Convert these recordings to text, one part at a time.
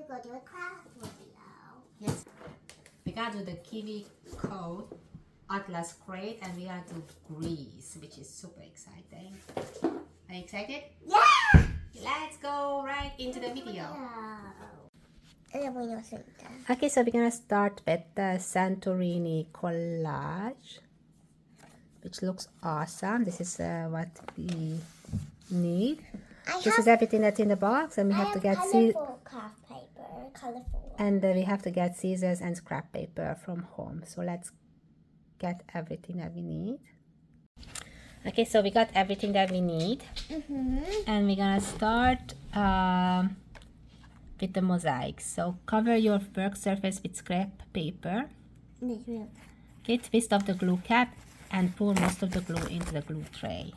go do a craft video. Yes. We gotta do the KiwiCo Atlas crate and we gotta do Greece, which is super exciting. Are you excited? Yeah! Let's go right into the video. Yeah. Okay, so we're gonna start with the Santorini collage, which looks awesome. This is what we need. This is everything that's in the box, and we have to get colorful craft paper. Colorful. And we have to get scissors and scrap paper from home. So let's get everything that we need. Okay, so we got everything that we need, and we're gonna start with the mosaic. So cover your work surface with scrap paper. Okay, twist off the glue cap and pour most of the glue into the glue tray.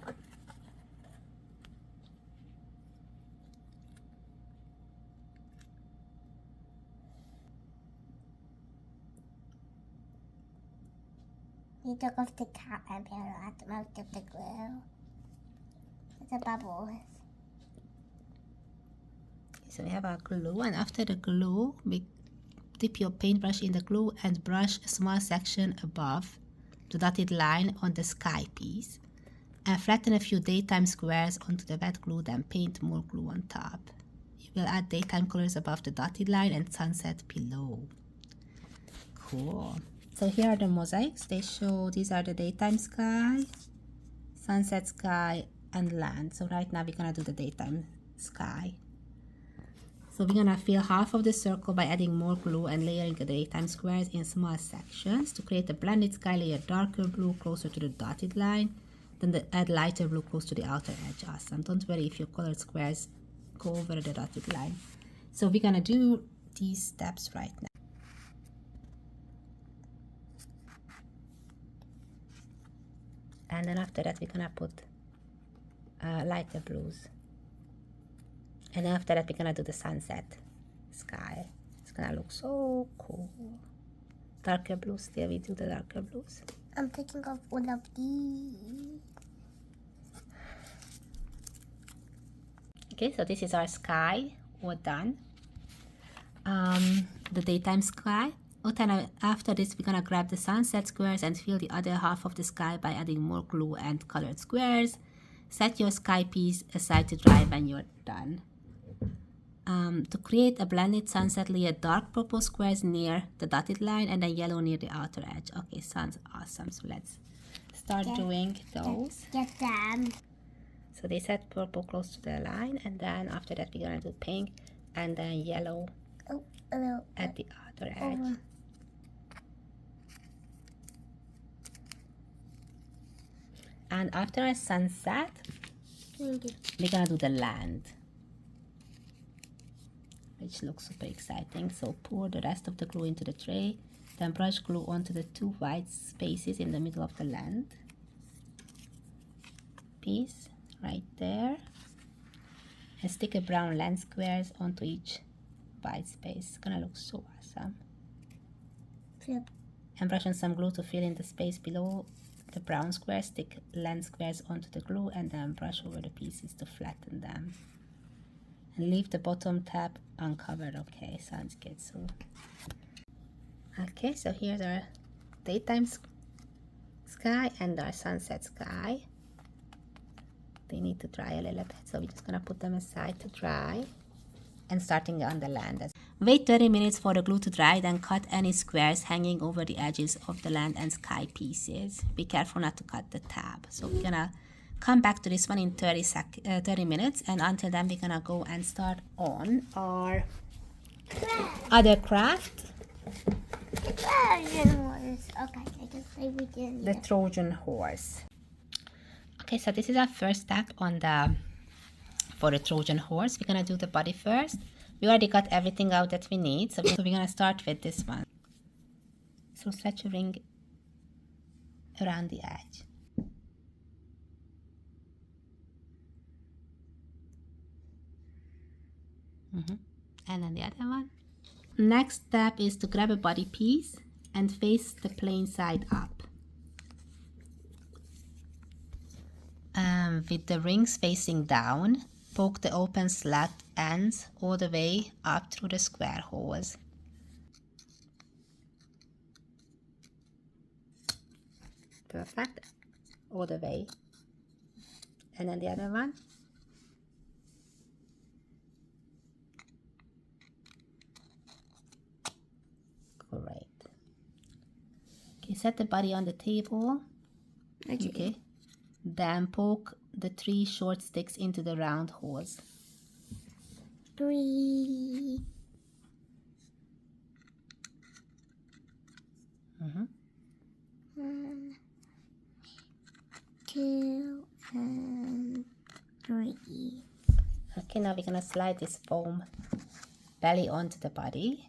You took off the cap and put out most of the glue. It's a bubble. So we have our glue, and after the glue, we dip your paintbrush in the glue and brush a small section above the dotted line on the sky piece. And flatten a few daytime squares onto the wet glue, then paint more glue on top. You will add daytime colors above the dotted line and sunset below. Cool. So here are the mosaics. They show these are the daytime sky, sunset sky, and land. So right now we're gonna do the daytime sky. So we're gonna fill half of the circle by adding more glue and layering the daytime squares in small sections. To create a blended sky, layer darker blue closer to the dotted line, then add lighter blue close to the outer edge. Awesome. Don't worry if your colored squares go over the dotted line. So we're gonna do these steps right now. And then after that, we're gonna put lighter blues. And then after that, we're gonna do the sunset sky. It's gonna look so cool. Darker blues, still we do the darker blues. I'm taking off all of these. Okay, so this is our sky, all done. The daytime sky. After this, we're gonna grab the sunset squares and fill the other half of the sky by adding more glue and colored squares. Set your sky piece aside to dry when you're done. To create a blended sunset, layer dark purple squares near the dotted line and then yellow near the outer edge. Okay, sounds awesome. So let's start doing those. Get them. So they set purple close to the line, and then after that we're gonna do pink and then yellow at the outer edge. And after our sunset, we're gonna do the land, which looks super exciting. So pour the rest of the glue into the tray, then brush glue onto the two white spaces in the middle of the land piece right there, and stick a brown land squares onto each white space. It's gonna look so awesome. Yep. And brush on some glue to fill in the space below the brown squares. Stick land squares onto the glue and then brush over the pieces to flatten them. And leave the bottom tab uncovered. Okay, sounds good. So, okay, so here's our daytime sky and our sunset sky. They need to dry a little bit, so we're just gonna put them aside to dry. And starting on the land. Wait 30 minutes for the glue to dry, then cut any squares hanging over the edges of the land and sky pieces. Be careful not to cut the tab. So we're gonna come back to this one in 30 minutes, and until then we're gonna go and start on our other craft. Trojan horse. Okay, I just say we did. The Trojan horse. Okay, so this is our first step on for the Trojan horse. We're gonna do the body first. We already got everything out that we need, so we're gonna start with this one. So stretch a ring around the edge. And then the other one. Next step is to grab a body piece and face the plain side up. With the rings facing down, poke the open slot ends all the way up through the square holes. Perfect. All the way. And then the other one. Great. Okay, set the body on the table. Okay. Then poke the 3 short sticks into the round holes. 3. 1, 2, and 3. Okay, now we're gonna slide this foam belly onto the body.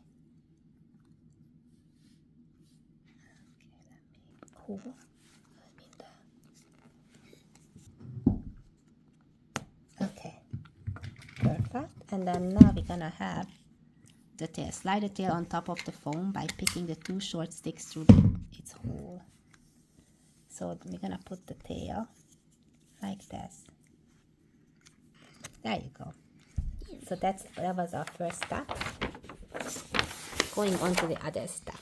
Okay, perfect. And then now we're gonna have the tail. Slide the tail on top of the foam by picking the 2 short sticks through its hole. So we're gonna put the tail like this. There you go. So that was our first step. Going on to the other step.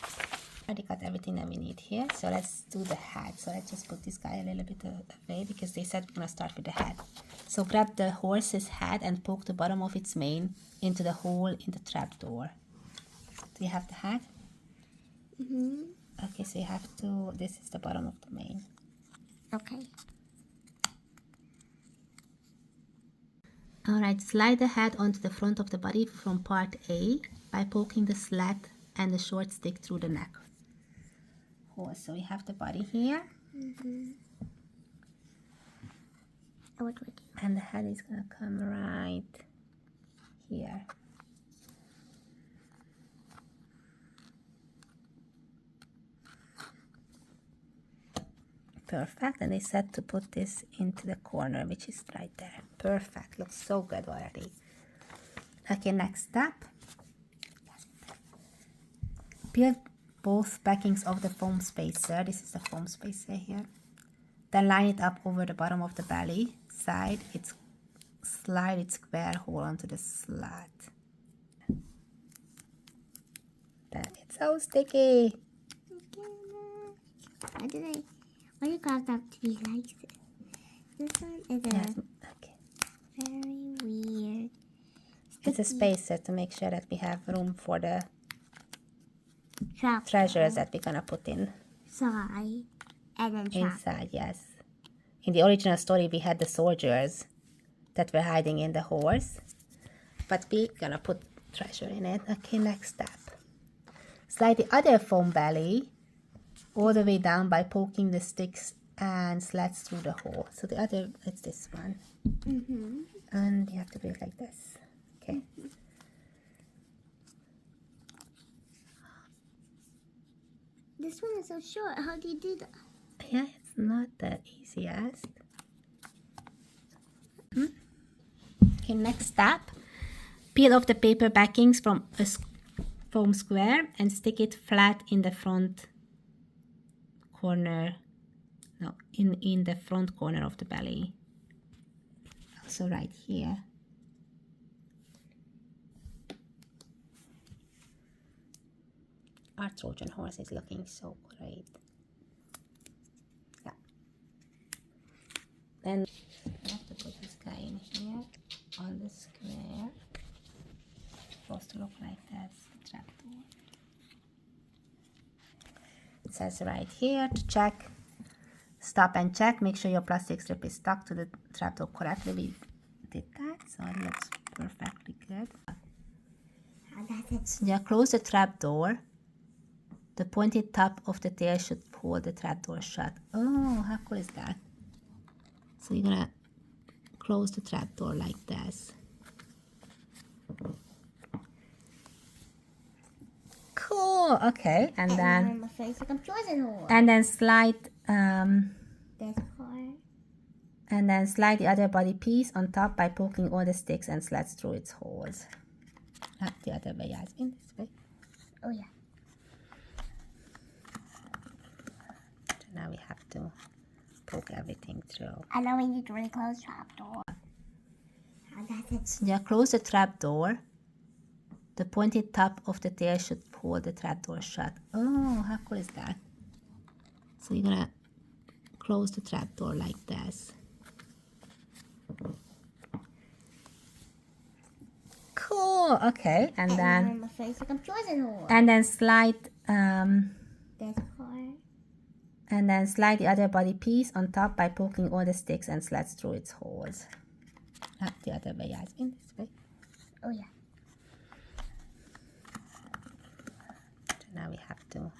Already got everything that we need here. So let's do the head. So let's just put this guy a little bit away because they said we're gonna start with the head. So grab the horse's head and poke the bottom of its mane into the hole in the trapdoor. Do you have the head? Okay, so you have to, this is the bottom of the mane. Okay. Alright, slide the head onto the front of the body from part A by poking the slat and the short stick through the neck hole. So we have the body here. And the head is gonna come right here. Perfect, and they said to put this into the corner, which is right there. Perfect, looks so good already. Okay, next step. Peel both backings of the foam spacer. This is the foam spacer here. Then line it up over the bottom of the belly side. Slide its square hole onto the slat. It's so sticky. Why do you carve that to be like this? This one is very weird. It's a spacer to make sure that we have room for the Trap treasures that we're gonna put in. Inside. And then Inside, yes. In the original story, we had the soldiers that were hiding in the horse. But we're gonna put treasure in it. Okay, next step. Slide the other foam belly all the way down by poking the sticks and slats through the hole. So the other, it's this one. And you have to do it like this. Okay. This one is so short. How do you do that? Yeah, it's not the easiest. Okay, next step. Peel off the paper backings from a foam square and stick it flat in the front corner. No, in the front corner of the belly. Also right here. Our Trojan horse is looking so great. Yeah. Then I have to put this guy in here on the square. It's supposed to look like this, the trapdoor. It says right here to check. Stop and check. Make sure your plastic strip is stuck to the trapdoor correctly. We did that, so it looks perfectly good. Yeah, close the trapdoor. The pointed top of the tail should hold the trapdoor shut. Oh, how cool is that? So you're gonna close the trapdoor like this. Cool. Okay, and then my face like I'm Trojan horse. and then slide This part. and then slide the other body piece on top by poking all the sticks and slats through its holes. The other way, Yasmin, this way. Oh yeah. So now we have to poke everything through. And then we need to really close trapdoor. that's it. Yeah, close the trapdoor. The pointed top of the tail should hold the trapdoor shut. Oh, how cool is that? So you're gonna close the trapdoor like this. Cool. Okay, and then on my face like I'm Trojan horse. and then slide This part. and then slide the other body piece on top by poking all the sticks and slats through its holes. The other way, Yasmin, this way. Oh yeah. So now we have to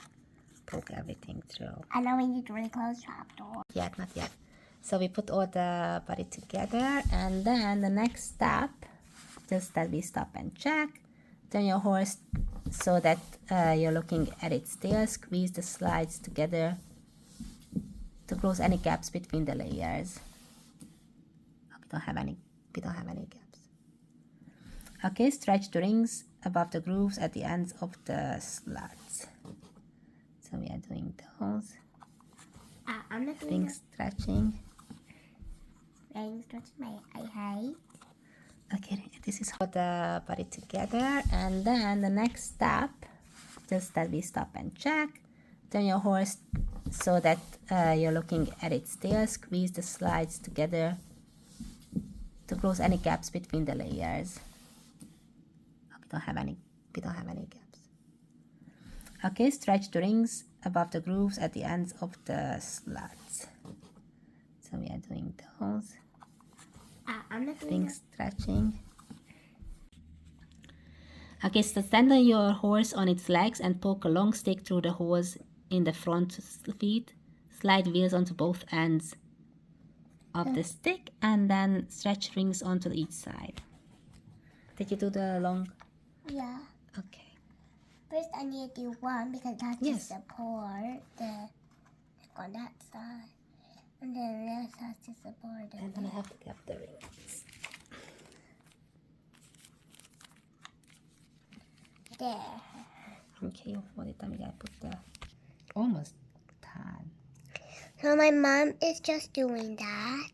poke everything through. I know we need to really close trapdoor. Yet, not yet. So we put all the body together, and then the next step, just that we stop and check. Turn your horse so that you're looking at its tail. Squeeze the slides together to close any gaps between the layers. Oh, we don't have any gaps. Okay, stretch the rings above the grooves at the ends of the slats. So we are doing those. I'm not doing Rings stretching. Rings stretching my hate. Okay, this is put the body together, and then the next step, just that we stop and check. Turn your horse so that you're looking at its tail. Squeeze the slides together to close any gaps between the layers. Oh, we don't have any gaps. Okay, stretch the rings above the grooves at the ends of the slats. So we are doing those. I'm not doing Rings stretching. Okay, so stand on your horse on its legs and poke a long stick through the holes in the front feet. Slide wheels onto both ends of the stick and then stretch rings onto each side. Did you do the long? Yeah. Okay. First I need to do one because that's Yes. the support. On that side. And then this has to support And then I have to cap the rings. there. Okay, for the time I put the almost done. So my mom is just doing that.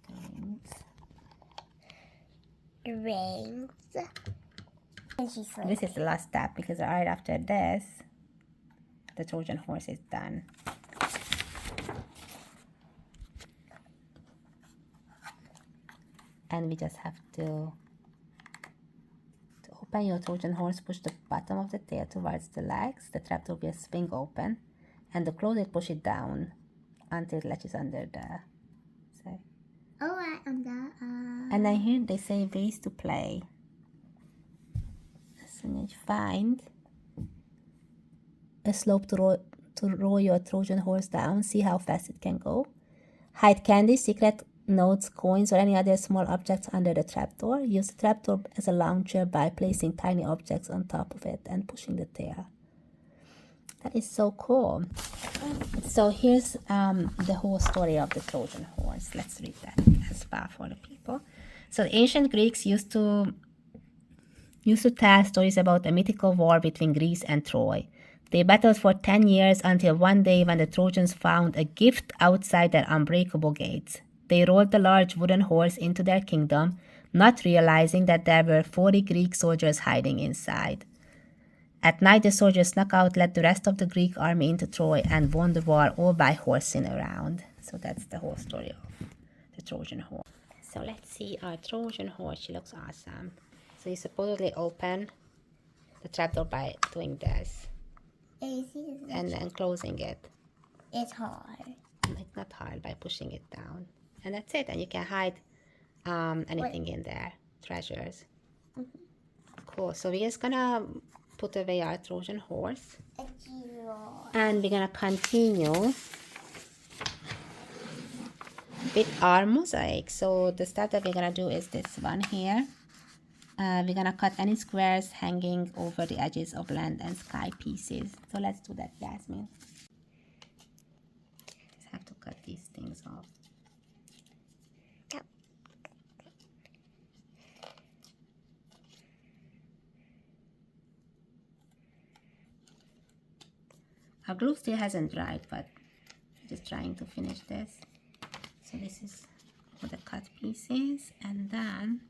The rings. The rings. And she's like, This is the last step because right after this, the Trojan horse is done. And we just have to open your Trojan horse, push the bottom of the tail towards the legs. The trapdoor will swing open, and to close it, push it down until it latches under the. So. oh, I'm the. And then here they say ways to play. So you find a slope to roll your Trojan horse down. See how fast it can go. Hide candy, secret notes, coins, or any other small objects under the trapdoor. Use the trapdoor as a launcher by placing tiny objects on top of it and pushing the tail. That is so cool. So here's the whole story of the Trojan horse. Let's read that as well for the people. So the ancient Greeks used to tell stories about a mythical war between Greece and Troy. They battled for 10 years until one day when the Trojans found a gift outside their unbreakable gates. They rolled the large wooden horse into their kingdom, not realizing that there were 40 Greek soldiers hiding inside. At night, the soldiers snuck out, led the rest of the Greek army into Troy, and won the war all by horsing around. So that's the whole story of the Trojan horse. So let's see our Trojan horse. She looks awesome. So you supposedly open the trapdoor by doing this. And then closing it. It's hard. It's not hard by pushing it down. And that's it. And you can hide anything in there. Treasures. Cool. So we're just gonna put away our Trojan horse. And we're gonna continue with our mosaic. So the step that we're gonna do is this one here. We're gonna cut any squares hanging over the edges of land and sky pieces. So let's do that, Jasmine. Just have to cut these things off. Yep. Our glue still hasn't dried, but I'm just trying to finish this. So this is for the cut pieces, and then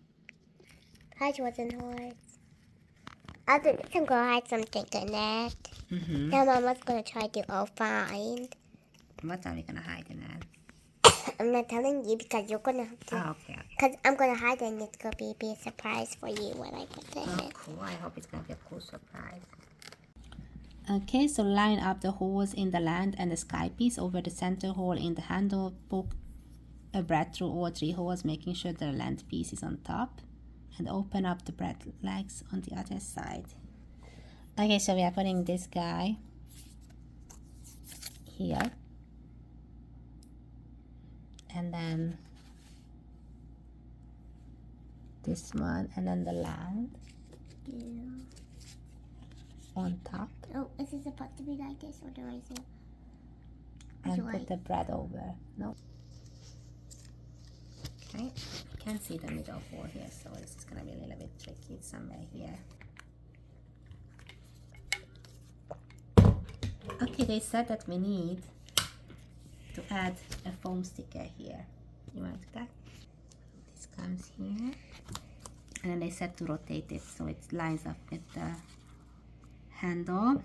Hide wasn't hard. I think I'm gonna hide something in it. Now Mama's gonna try to all find. what are we gonna hide in it? I'm not telling you because you're gonna have to. Oh, okay. Because I'm gonna hide it and it's gonna be a surprise for you when I put it in Oh, it. cool. I hope it's gonna be a cool surprise. Okay, so line up the holes in the land and the sky piece over the center hole in the handle. Poke a bread through all 3 holes, making sure the land piece is on top, and open up the bread legs on the other side. Okay, so we are putting this guy here, and then this one, and then the land on top. Oh, is it supposed to be like this or do I say? And put the bread over. No. Okay, you can't see the middle hole here, so this is gonna be a little bit tricky. It's somewhere here. Okay, they said that we need to add a foam sticker here. You want to do that? This comes here, and then they said to rotate it so it lines up with the handle,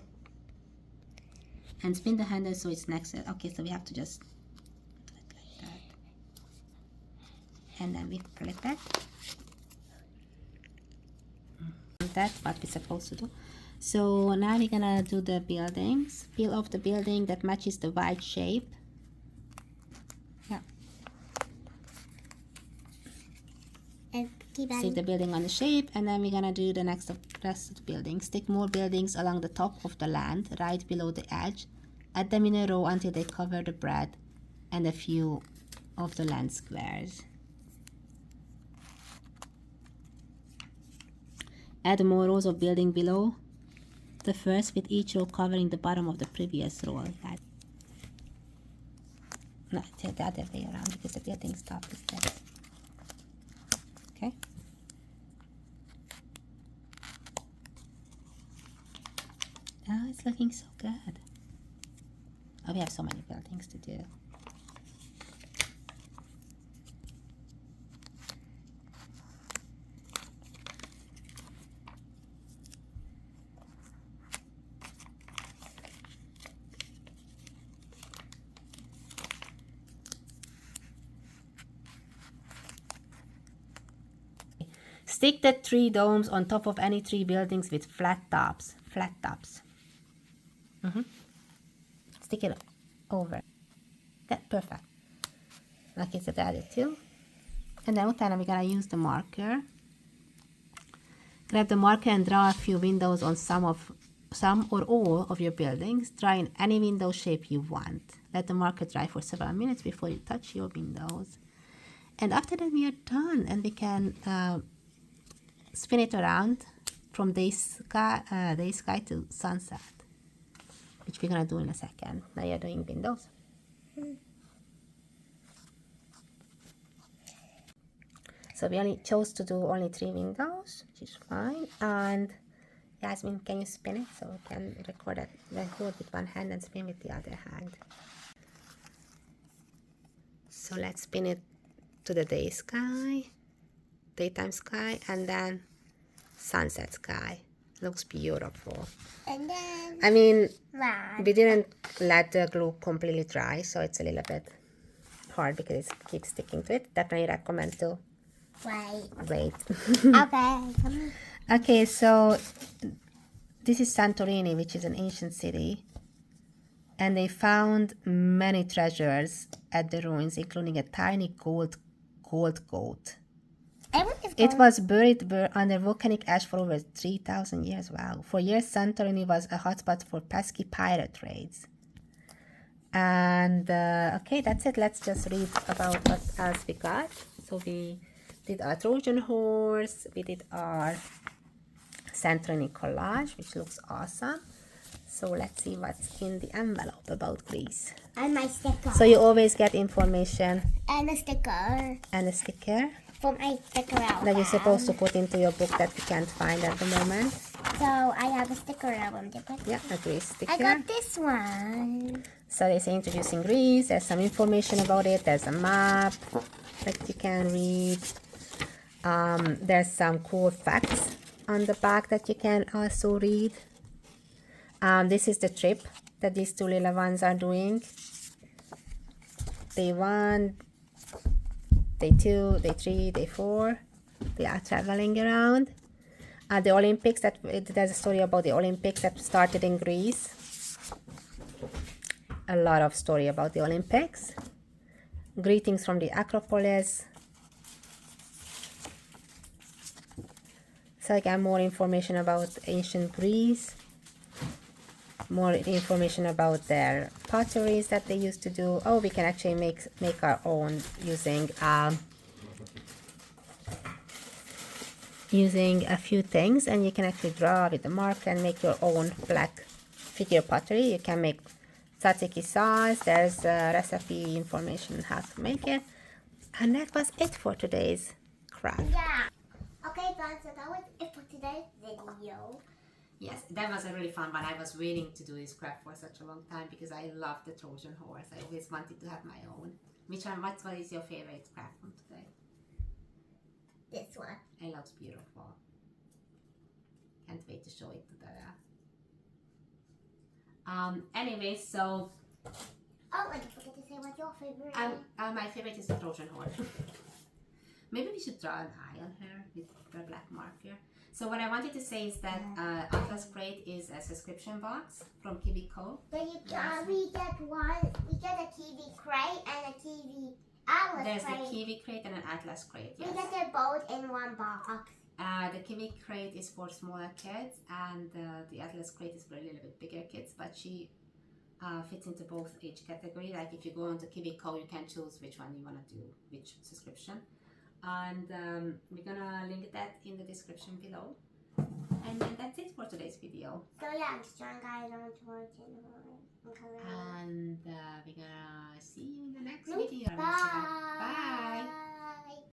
and spin the handle so it's next to it. Okay, so we have to just do it like that, and then we flip it. That's what we're supposed to do. So now we're gonna do the buildings. Peel off the building that matches the white shape. Yeah. And keep See the building on the shape, and then we're gonna do the rest of the building. Stick more buildings along the top of the land, right below the edge. Add them in a row until they cover the bread and a few of the land squares. Add more rows of building below the first, with each row covering the bottom of the previous row. No, it's the other way around because the building's top is this. Okay. Oh, it's looking so good. Oh, we have so many buildings to do. Stick the 3 domes on top of any 3 buildings with flat tops. Flat tops. Stick it over. That's perfect. Okay, so that is 2. And then utána we're gonna use the marker. Grab the marker and draw a few windows on some or all of your buildings. Draw in any window shape you want. Let the marker dry for several minutes before you touch your windows. And after that we are done, and we can spin it around from day sky to sunset, which we're gonna do in a second. Now you're doing windows. So we only chose to do only 3 windows, which is fine. And Yasmin, can you spin it so we can record it? Then hold with one hand and spin with the other hand. So let's spin it to the day sky, daytime sky, and then sunset sky. Looks beautiful. And then I mean, right. we didn't let the glue completely dry, so it's a little bit hard because it keeps sticking to it. Definitely recommend to wait. Okay. Okay, so this is Santorini, which is an ancient city, and they found many treasures at the ruins, including a tiny gold goat. It was buried under volcanic ash for over 3,000 years. Wow. For years, Santorini was a hotspot for pesky pirate raids. And, okay, that's it. Let's just read about what else we got. So we did our Trojan horse. We did our Santorini collage, which looks awesome. So let's see what's in the envelope about Greece. And my sticker. So you always get information. And a sticker. And a sticker. For my sticker album. That you're supposed to put into your book that we can't find at the moment. So I have a sticker album to put. Yeah, a Greece sticker. I got this one. So they say introducing Greece. There's some information about it. There's a map. that you can read. There's some cool facts on the back that you can also read. This is the trip that these two little ones are doing. Day 1, day 2, day 3, day 4. They are traveling around. The Olympics, there's a story about the Olympics that started in Greece. A lot of story about the Olympics. Greetings from the Acropolis. So again, more information about ancient Greece. More information about their potteries that they used to do. Oh, we can actually make our own using a few things, and you can actually draw with the marker and make your own black figure pottery. You can make tzatziki sauce. There's recipe information on how to make it. And that was it for today's craft. Yeah. Okay, guys, so that was it for today's video. Yes, that was a really fun one. I was waiting to do this craft for such a long time because I love the Trojan horse. I always wanted to have my own. What is your favorite craft from today? This one. It looks beautiful. Can't wait to show it to the anyway, so Oh, and don't forget to say what your favorite is. my favorite is the Trojan horse. Maybe we should draw an eye on her with the black marker. So what I wanted to say is that Atlas Crate is a subscription box from KiwiCo. But we get a Kiwi crate and a Kiwi Atlas There's crate. a Kiwi Crate and an Atlas Crate, yes. We get them both in one box. The Kiwi Crate is for smaller kids, and the Atlas Crate is for a little bit bigger kids, but she fits into both age category. Like if you go onto KiwiCo, you can choose which one you want to do, which subscription. And we're gonna link that in the description below. And then that's it for today's video. So yeah, just join guys on Trojan. And we're gonna see you in the next video. Bye.